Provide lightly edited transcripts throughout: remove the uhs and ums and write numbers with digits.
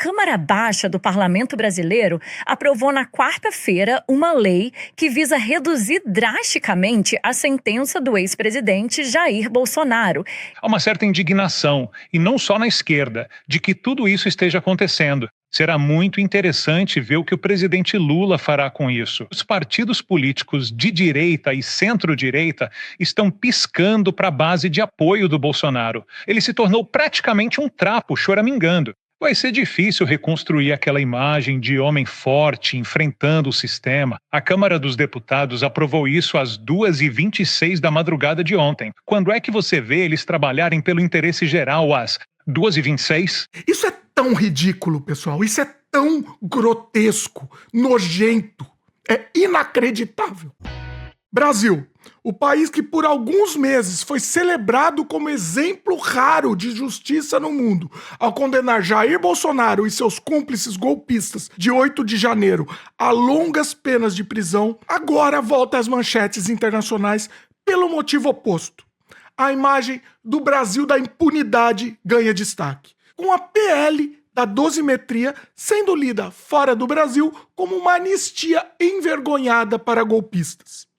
Câmara Baixa do Parlamento Brasileiro aprovou na quarta-feira uma lei que visa reduzir drasticamente a sentença do ex-presidente Jair Bolsonaro. Há uma certa indignação, e não só na esquerda, de que tudo isso esteja acontecendo. Será muito interessante ver o que o presidente Lula fará com isso. Os partidos políticos de direita e centro-direita estão piscando para a base de apoio do Bolsonaro. Ele se tornou praticamente um trapo choramingando. Vai ser difícil reconstruir aquela imagem de homem forte enfrentando o sistema. A Câmara dos Deputados aprovou isso às 2h26 da madrugada de ontem. Quando é que você vê eles trabalharem pelo interesse geral às 2h26? Isso é tão ridículo, pessoal. Isso é tão grotesco, nojento. É inacreditável. Brasil, o país que por alguns meses foi celebrado como exemplo raro de justiça no mundo, ao condenar Jair Bolsonaro e seus cúmplices golpistas de 8 de janeiro a longas penas de prisão, agora volta às manchetes internacionais pelo motivo oposto. A imagem do Brasil da impunidade ganha destaque, com a PL da dosimetria sendo lida fora do Brasil como uma anistia envergonhada para golpistas.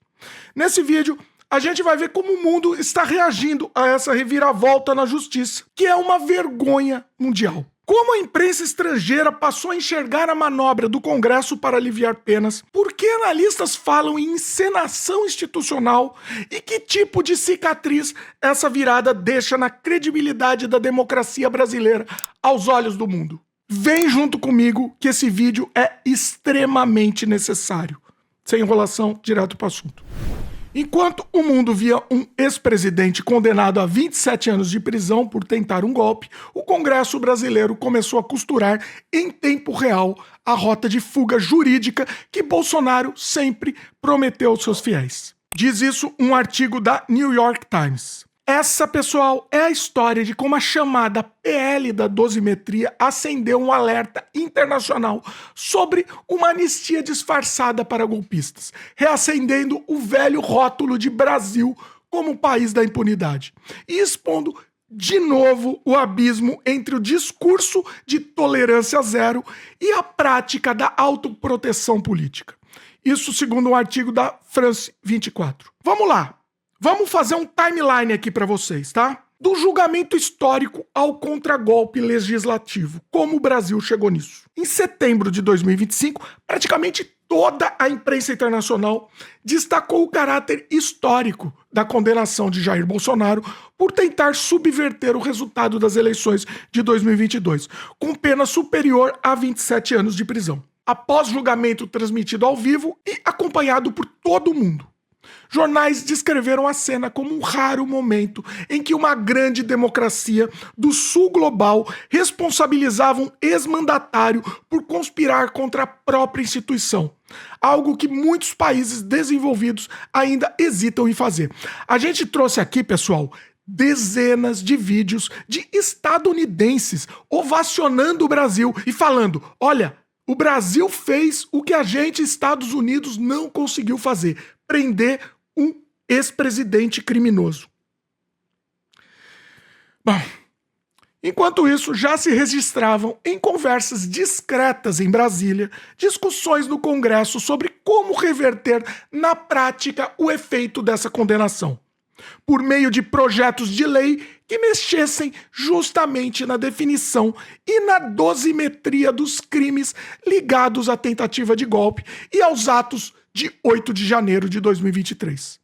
Nesse vídeo, a gente vai ver como o mundo está reagindo a essa reviravolta na justiça, que é uma vergonha mundial. Como a imprensa estrangeira passou a enxergar a manobra do Congresso para aliviar penas, por que analistas falam em encenação institucional e que tipo de cicatriz essa virada deixa na credibilidade da democracia brasileira aos olhos do mundo. Vem junto comigo que esse vídeo é extremamente necessário. Sem enrolação, direto para o assunto. Enquanto o mundo via um ex-presidente condenado a 27 anos de prisão por tentar um golpe, o Congresso brasileiro começou a costurar em tempo real a rota de fuga jurídica que Bolsonaro sempre prometeu aos seus fiéis. Diz isso um artigo da New York Times. Essa, pessoal, é a história de como a chamada PL da dosimetria acendeu um alerta internacional sobre uma anistia disfarçada para golpistas, reacendendo o velho rótulo de Brasil como país da impunidade e expondo de novo o abismo entre o discurso de tolerância zero e a prática da autoproteção política. Isso segundo um artigo da France 24. Vamos lá. Vamos fazer um timeline aqui para vocês, tá? Do julgamento histórico ao contragolpe legislativo. Como o Brasil chegou nisso? Em setembro de 2025, praticamente toda a imprensa internacional destacou o caráter histórico da condenação de Jair Bolsonaro por tentar subverter o resultado das eleições de 2022, com pena superior a 27 anos de prisão. Após julgamento transmitido ao vivo e acompanhado por todo mundo, jornais descreveram a cena como um raro momento em que uma grande democracia do sul global responsabilizava um ex-mandatário por conspirar contra a própria instituição. Algo que muitos países desenvolvidos ainda hesitam em fazer. A gente trouxe aqui, pessoal, dezenas de vídeos de estadunidenses ovacionando o Brasil e falando: olha, o Brasil fez o que a gente, Estados Unidos, não conseguiu fazer: prender um ex-presidente criminoso. Bom, enquanto isso, já se registravam em conversas discretas em Brasília discussões no Congresso sobre como reverter na prática o efeito dessa condenação, por meio de projetos de lei que mexessem justamente na definição e na dosimetria dos crimes ligados à tentativa de golpe e aos atos de 8 de janeiro de 2023.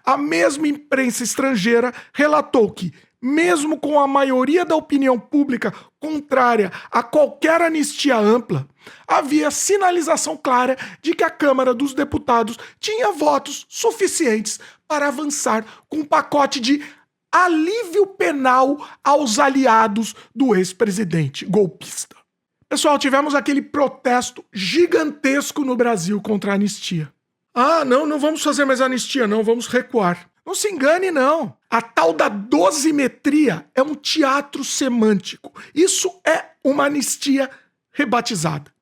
A mesma imprensa estrangeira relatou que, mesmo com a maioria da opinião pública contrária a qualquer anistia ampla, havia sinalização clara de que a Câmara dos Deputados tinha votos suficientes para avançar com um pacote de alívio penal aos aliados do ex-presidente golpista. Pessoal, tivemos aquele protesto gigantesco no Brasil contra a anistia. Ah, não vamos fazer mais anistia, não, vamos recuar. Não se engane, não. A tal da dosimetria é um teatro semântico. Isso é uma anistia rebatizada.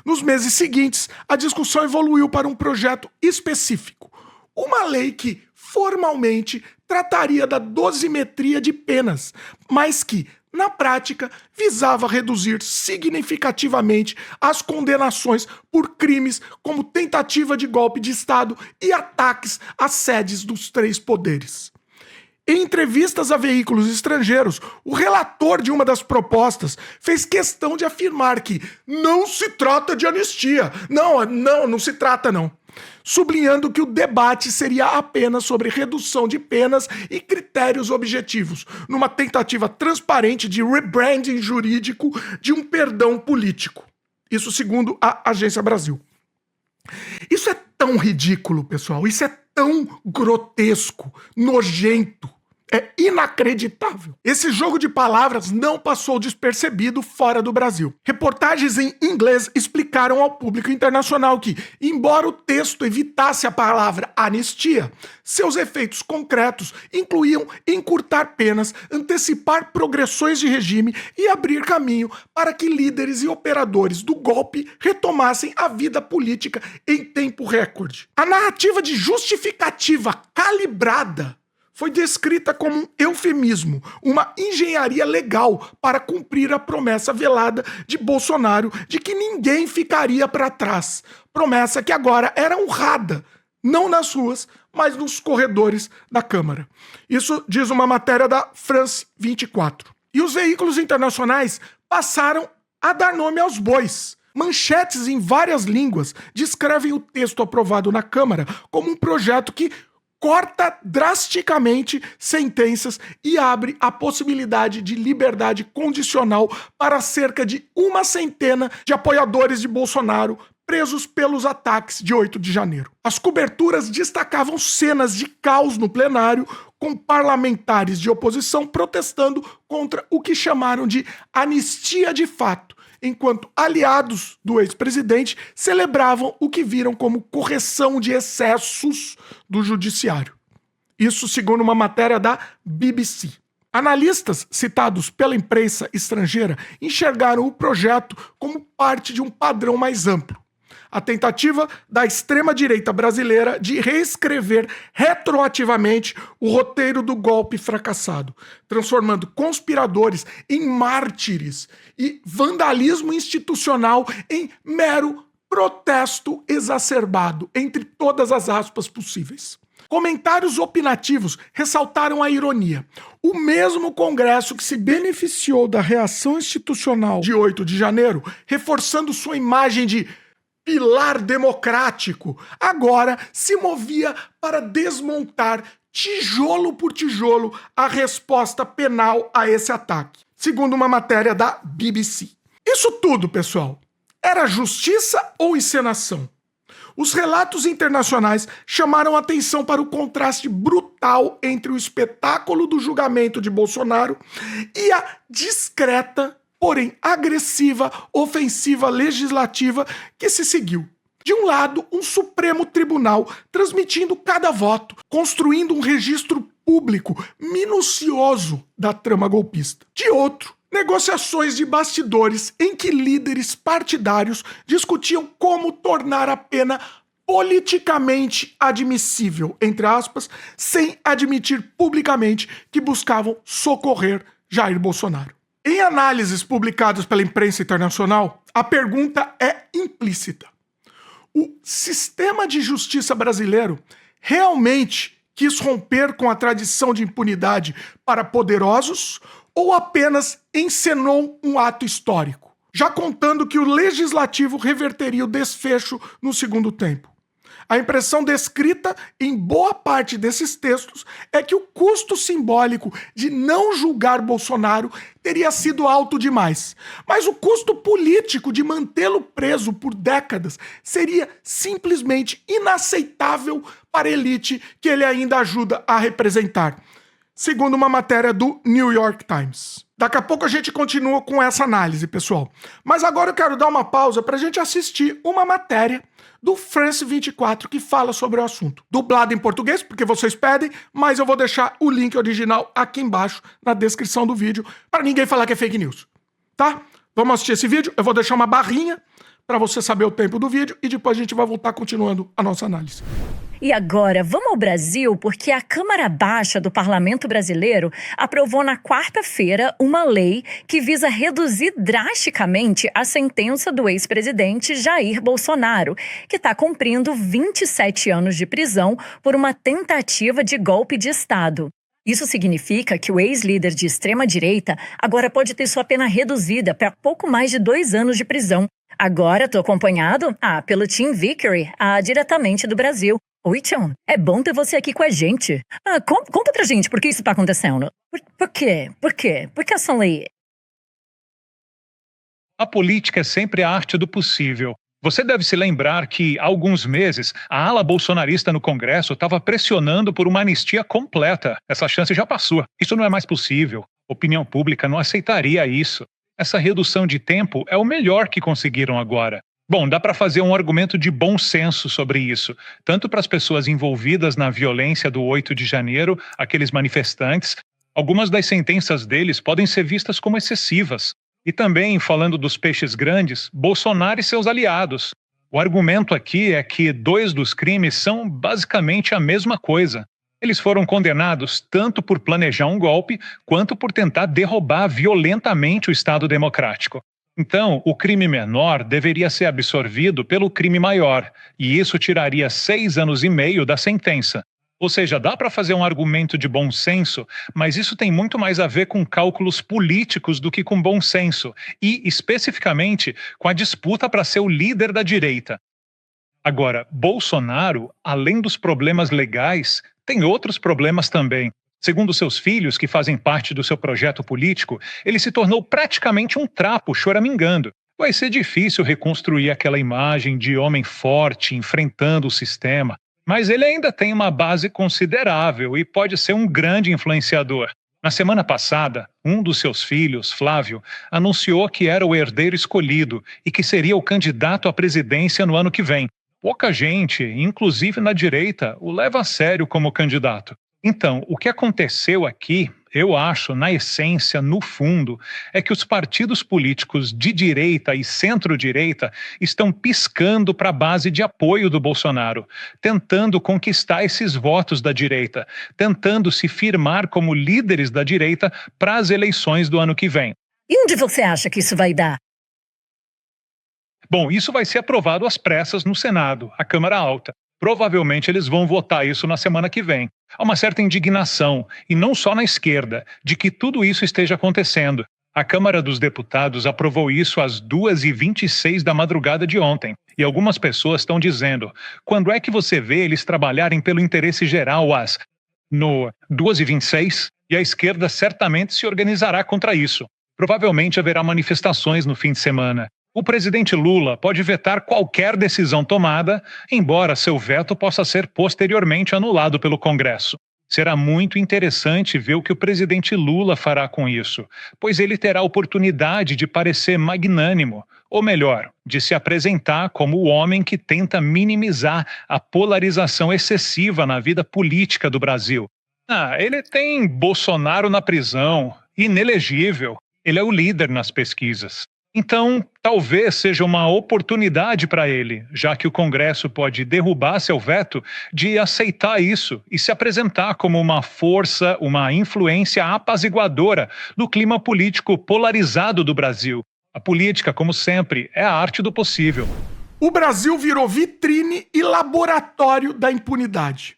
Nos meses seguintes, a discussão evoluiu para um projeto específico. Uma lei que, formalmente, trataria da dosimetria de penas, mas que, na prática, visava reduzir significativamente as condenações por crimes como tentativa de golpe de Estado e ataques às sedes dos três poderes. Em entrevistas a veículos estrangeiros, o relator de uma das propostas fez questão de afirmar que não se trata de anistia. Não se trata não. Sublinhando que o debate seria apenas sobre redução de penas e critérios objetivos, numa tentativa transparente de rebranding jurídico de um perdão político. Isso segundo a Agência Brasil. Isso é tão ridículo, pessoal. Isso é tão grotesco, nojento. É inacreditável. Esse jogo de palavras não passou despercebido fora do Brasil. Reportagens em inglês explicaram ao público internacional que, embora o texto evitasse a palavra anistia, seus efeitos concretos incluíam encurtar penas, antecipar progressões de regime e abrir caminho para que líderes e operadores do golpe retomassem a vida política em tempo recorde. A narrativa de justificativa calibrada foi descrita como um eufemismo, uma engenharia legal para cumprir a promessa velada de Bolsonaro de que ninguém ficaria para trás. Promessa que agora era honrada, não nas ruas, mas nos corredores da Câmara. Isso diz uma matéria da France 24. E os veículos internacionais passaram a dar nome aos bois. Manchetes em várias línguas descrevem o texto aprovado na Câmara como um projeto que corta drasticamente sentenças e abre a possibilidade de liberdade condicional para cerca de 100 de apoiadores de Bolsonaro presos pelos ataques de 8 de janeiro. As coberturas destacavam cenas de caos no plenário, com parlamentares de oposição protestando contra o que chamaram de anistia de fato, enquanto aliados do ex-presidente celebravam o que viram como correção de excessos do judiciário. Isso segundo uma matéria da BBC. Analistas citados pela imprensa estrangeira enxergaram o projeto como parte de um padrão mais amplo. A tentativa da extrema-direita brasileira de reescrever retroativamente o roteiro do golpe fracassado, transformando conspiradores em mártires e vandalismo institucional em mero protesto exacerbado, entre todas as aspas possíveis. Comentários opinativos ressaltaram a ironia. O mesmo Congresso que se beneficiou da reação institucional de 8 de janeiro, reforçando sua imagem de pilar democrático, agora se movia para desmontar tijolo por tijolo a resposta penal a esse ataque, segundo uma matéria da BBC. Isso tudo, pessoal, era justiça ou encenação? Os relatos internacionais chamaram atenção para o contraste brutal entre o espetáculo do julgamento de Bolsonaro e a discreta, porém agressiva, ofensiva legislativa que se seguiu. De um lado, um Supremo Tribunal transmitindo cada voto, construindo um registro público minucioso da trama golpista. De outro, negociações de bastidores em que líderes partidários discutiam como tornar a pena politicamente admissível, entre aspas, sem admitir publicamente que buscavam socorrer Jair Bolsonaro. Em análises publicadas pela imprensa internacional, a pergunta é implícita. O sistema de justiça brasileiro realmente quis romper com a tradição de impunidade para poderosos ou apenas encenou um ato histórico, já contando que o legislativo reverteria o desfecho no segundo tempo? A impressão descrita em boa parte desses textos é que o custo simbólico de não julgar Bolsonaro teria sido alto demais, mas o custo político de mantê-lo preso por décadas seria simplesmente inaceitável para a elite que ele ainda ajuda a representar, segundo uma matéria do New York Times. Daqui a pouco a gente continua com essa análise, pessoal. Mas agora eu quero dar uma pausa para a gente assistir uma matéria do France 24 que fala sobre o assunto. Dublado em português, porque vocês pedem, mas eu vou deixar o link original aqui embaixo na descrição do vídeo para ninguém falar que é fake news, tá? Vamos assistir esse vídeo, eu vou deixar uma barrinha para você saber o tempo do vídeo e depois a gente vai voltar continuando a nossa análise. E agora, vamos ao Brasil, porque a Câmara Baixa do Parlamento Brasileiro aprovou na quarta-feira uma lei que visa reduzir drasticamente a sentença do ex-presidente Jair Bolsonaro, que está cumprindo 27 anos de prisão por uma tentativa de golpe de Estado. Isso significa que o ex-líder de extrema-direita agora pode ter sua pena reduzida para pouco mais de 2 anos de prisão. Agora estou acompanhado pelo Tim Vickery, diretamente do Brasil. Oi, Tim. É bom ter você aqui com a gente. Conta pra gente por que isso tá acontecendo. Por quê? Por quê? Por que essa lei? A política é sempre a arte do possível. Você deve se lembrar que, há alguns meses, a ala bolsonarista no Congresso estava pressionando por uma anistia completa. Essa chance já passou. Isso não é mais possível. A opinião pública não aceitaria isso. Essa redução de tempo é o melhor que conseguiram agora. Bom, dá para fazer um argumento de bom senso sobre isso, tanto para as pessoas envolvidas na violência do 8 de janeiro, aqueles manifestantes. Algumas das sentenças deles podem ser vistas como excessivas. E também, falando dos peixes grandes, Bolsonaro e seus aliados. O argumento aqui é que 2 dos crimes são basicamente a mesma coisa. Eles foram condenados tanto por planejar um golpe, quanto por tentar derrubar violentamente o Estado Democrático. Então, o crime menor deveria ser absorvido pelo crime maior, e isso tiraria 6 anos e meio da sentença. Ou seja, dá para fazer um argumento de bom senso, mas isso tem muito mais a ver com cálculos políticos do que com bom senso, e, especificamente, com a disputa para ser o líder da direita. Agora, Bolsonaro, além dos problemas legais, tem outros problemas também. Segundo seus filhos, que fazem parte do seu projeto político, ele se tornou praticamente um trapo choramingando. Vai ser difícil reconstruir aquela imagem de homem forte enfrentando o sistema, mas ele ainda tem uma base considerável e pode ser um grande influenciador. Na semana passada, um dos seus filhos, Flávio, anunciou que era o herdeiro escolhido e que seria o candidato à presidência no ano que vem. Pouca gente, inclusive na direita, o leva a sério como candidato. Então, o que aconteceu aqui, eu acho, na essência, no fundo, é que os partidos políticos de direita e centro-direita estão piscando para a base de apoio do Bolsonaro, tentando conquistar esses votos da direita, tentando se firmar como líderes da direita para as eleições do ano que vem. E onde você acha que isso vai dar? Bom, isso vai ser aprovado às pressas no Senado, a Câmara Alta. Provavelmente eles vão votar isso na semana que vem. Há uma certa indignação, e não só na esquerda, de que tudo isso esteja acontecendo. A Câmara dos Deputados aprovou isso às 2h26 da madrugada de ontem. E algumas pessoas estão dizendo, quando é que você vê eles trabalharem pelo interesse geral no 2h26? E a esquerda certamente se organizará contra isso. Provavelmente haverá manifestações no fim de semana. O presidente Lula pode vetar qualquer decisão tomada, embora seu veto possa ser posteriormente anulado pelo Congresso. Será muito interessante ver o que o presidente Lula fará com isso, pois ele terá a oportunidade de parecer magnânimo, ou melhor, de se apresentar como o homem que tenta minimizar a polarização excessiva na vida política do Brasil. Ele tem Bolsonaro na prisão, inelegível, ele é o líder nas pesquisas. Então, talvez seja uma oportunidade para ele, já que o Congresso pode derrubar seu veto, de aceitar isso e se apresentar como uma força, uma influência apaziguadora do clima político polarizado do Brasil. A política, como sempre, é a arte do possível. O Brasil virou vitrine e laboratório da impunidade.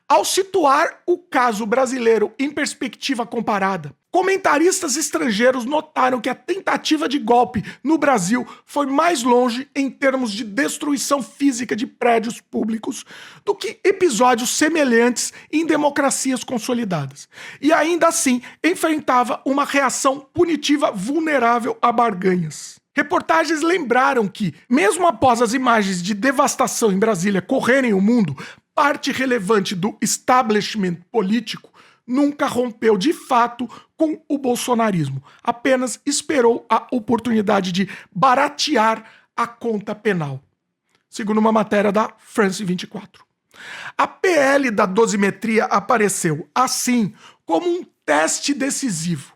Ao situar o caso brasileiro em perspectiva comparada, comentaristas estrangeiros notaram que a tentativa de golpe no Brasil foi mais longe em termos de destruição física de prédios públicos do que episódios semelhantes em democracias consolidadas. E ainda assim enfrentava uma reação punitiva vulnerável a barganhas. Reportagens lembraram que, mesmo após as imagens de devastação em Brasília correrem o mundo, parte relevante do establishment político nunca rompeu de fato com o bolsonarismo, apenas esperou a oportunidade de baratear a conta penal, segundo uma matéria da France 24. A PL da dosimetria apareceu, assim, como um teste decisivo.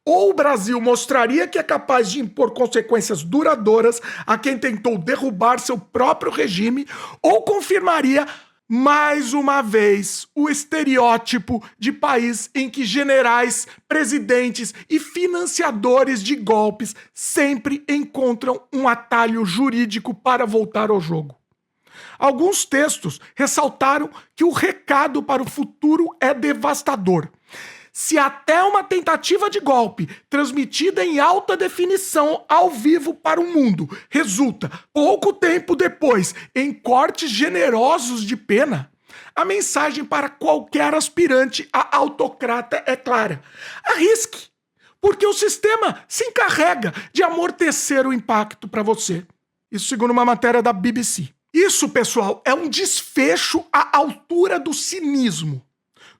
Ou o Brasil mostraria que é capaz de impor consequências duradouras a quem tentou derrubar seu próprio regime, ou confirmaria mais uma vez, o estereótipo de país em que generais, presidentes e financiadores de golpes sempre encontram um atalho jurídico para voltar ao jogo. Alguns textos ressaltaram que o recado para o futuro é devastador. Se até uma tentativa de golpe transmitida em alta definição ao vivo para o mundo resulta, pouco tempo depois, em cortes generosos de pena, a mensagem para qualquer aspirante a autocrata é clara. Arrisque, porque o sistema se encarrega de amortecer o impacto para você. Isso segundo uma matéria da BBC. Isso, pessoal, é um desfecho à altura do cinismo.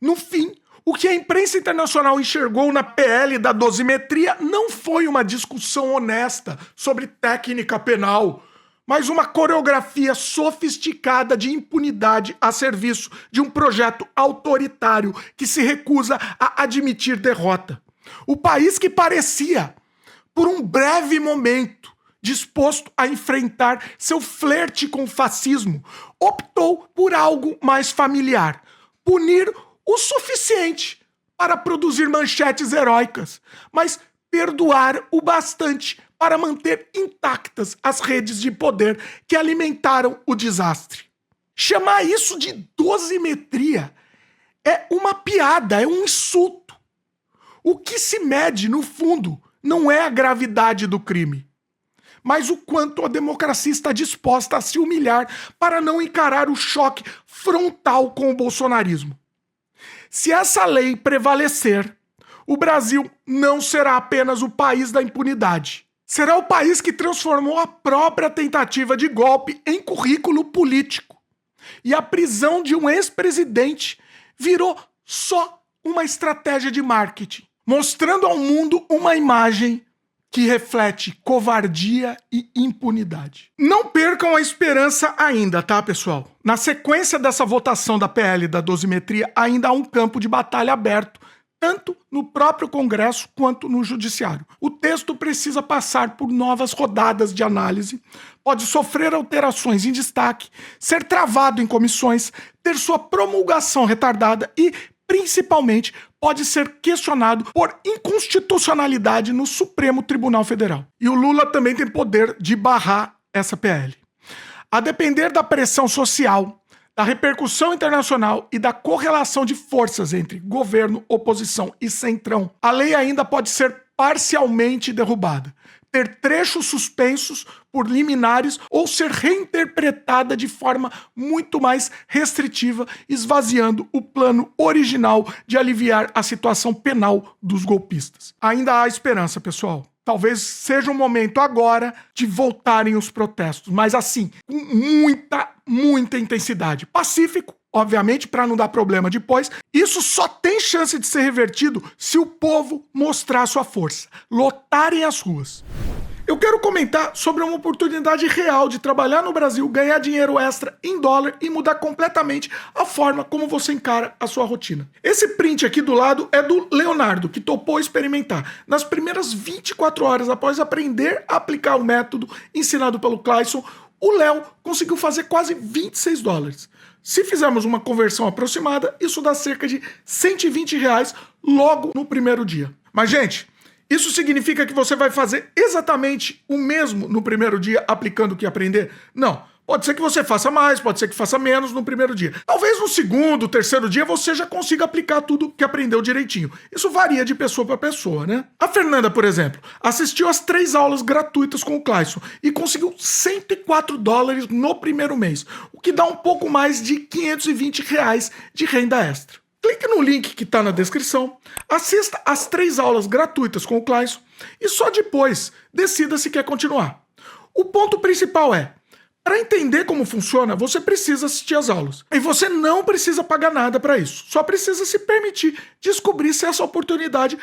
No fim, o que a imprensa internacional enxergou na PL da dosimetria não foi uma discussão honesta sobre técnica penal, mas uma coreografia sofisticada de impunidade a serviço de um projeto autoritário que se recusa a admitir derrota. O país que parecia, por um breve momento, disposto a enfrentar seu flerte com o fascismo, optou por algo mais familiar: punir o suficiente para produzir manchetes heróicas, mas perdoar o bastante para manter intactas as redes de poder que alimentaram o desastre. Chamar isso de dosimetria é uma piada, é um insulto. O que se mede, no fundo, não é a gravidade do crime, mas o quanto a democracia está disposta a se humilhar para não encarar o choque frontal com o bolsonarismo. Se essa lei prevalecer, o Brasil não será apenas o país da impunidade. Será o país que transformou a própria tentativa de golpe em currículo político. E a prisão de um ex-presidente virou só uma estratégia de marketing, mostrando ao mundo uma imagem que reflete covardia e impunidade. Não percam a esperança ainda, tá, pessoal? Na sequência dessa votação da PL da dosimetria, ainda há um campo de batalha aberto, tanto no próprio Congresso quanto no Judiciário. O texto precisa passar por novas rodadas de análise, pode sofrer alterações em destaque, ser travado em comissões, ter sua promulgação retardada e, principalmente, pode ser questionado por inconstitucionalidade no Supremo Tribunal Federal. E o Lula também tem poder de barrar essa PL. A depender da pressão social, da repercussão internacional e da correlação de forças entre governo, oposição e centrão, a lei ainda pode ser parcialmente derrubada, ter trechos suspensos por liminares ou ser reinterpretada de forma muito mais restritiva, esvaziando o plano original de aliviar a situação penal dos golpistas. Ainda há esperança, pessoal. Talvez seja o momento agora de voltarem os protestos, mas assim, com muita intensidade. Pacífico, obviamente, para não dar problema depois. Isso só tem chance de ser revertido se o povo mostrar sua força, lotarem as ruas. Eu quero comentar sobre uma oportunidade real de trabalhar no Brasil, ganhar dinheiro extra em dólar e mudar completamente a forma como você encara a sua rotina. Esse print aqui do lado é do Leonardo, que topou experimentar. Nas primeiras 24 horas após aprender a aplicar o método ensinado pelo Clayson, o Léo conseguiu fazer quase 26 dólares. Se fizermos uma conversão aproximada, isso dá cerca de R$120 logo no primeiro dia. Mas, gente, isso significa que você vai fazer exatamente o mesmo no primeiro dia aplicando o que aprender? Não. Pode ser que você faça mais, pode ser que faça menos no primeiro dia. Talvez no segundo, terceiro dia você já consiga aplicar tudo que aprendeu direitinho. Isso varia de pessoa para pessoa, né? A Fernanda, por exemplo, assistiu às 3 aulas gratuitas com o Clayson e conseguiu $104 no primeiro mês, o que dá um pouco mais de R$520 de renda extra. Clique no link que está na descrição, assista às 3 aulas gratuitas com o Clayson e só depois decida se quer continuar. O ponto principal é: para entender como funciona, você precisa assistir às aulas. E você não precisa pagar nada para isso. Só precisa se permitir descobrir se essa oportunidade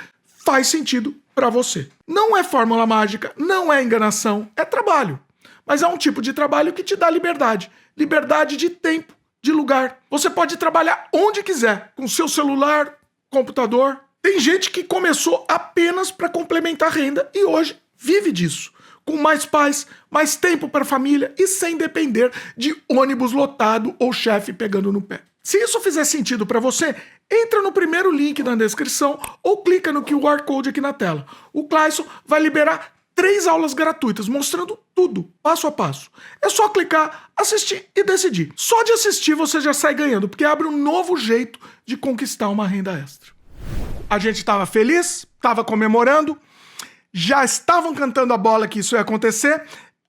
faz sentido para você. Não é fórmula mágica, não é enganação, é trabalho. Mas é um tipo de trabalho que te dá liberdade. Liberdade de tempo, de lugar. Você pode trabalhar onde quiser, com seu celular, computador. Tem gente que começou apenas para complementar a renda e hoje vive disso. com mais paz, mais tempo para a família e sem depender de ônibus lotado ou chefe pegando no pé. Se isso fizer sentido para você, entra no primeiro link na descrição ou clica no QR Code aqui na tela. O Clayson vai liberar 3 aulas gratuitas mostrando tudo, passo a passo. É só clicar, assistir e decidir. Só de assistir você já sai ganhando, porque abre um novo jeito de conquistar uma renda extra. A gente estava feliz, estava comemorando, já estavam cantando a bola que isso ia acontecer,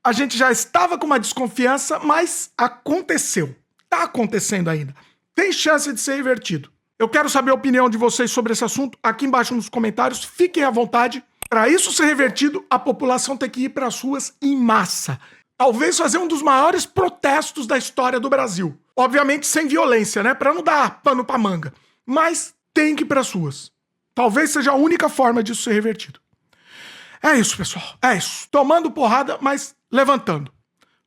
a gente já estava com uma desconfiança, mas aconteceu. Está acontecendo ainda. Tem chance de ser invertido. Eu quero saber a opinião de vocês sobre esse assunto aqui embaixo nos comentários. Fiquem à vontade. Para isso ser revertido, a população tem que ir para as ruas em massa. Talvez fazer um dos maiores protestos da história do Brasil. Obviamente sem violência, né? Para não dar pano para manga. Mas tem que ir para as ruas. Talvez seja a única forma disso ser revertido. É isso, pessoal. É isso. Tomando porrada, mas levantando.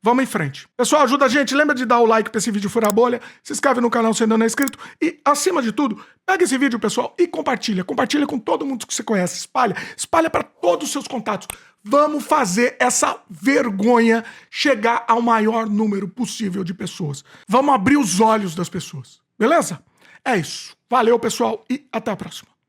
Vamos em frente. Pessoal, ajuda a gente. Lembra de dar o like pra esse vídeo furar a bolha. Se inscreve no canal se ainda não é inscrito. E, acima de tudo, pega esse vídeo, pessoal, e compartilha. Compartilha com todo mundo que você conhece. Espalha. Espalha para todos os seus contatos. Vamos fazer essa vergonha chegar ao maior número possível de pessoas. Vamos abrir os olhos das pessoas. Beleza? É isso. Valeu, pessoal, e até a próxima.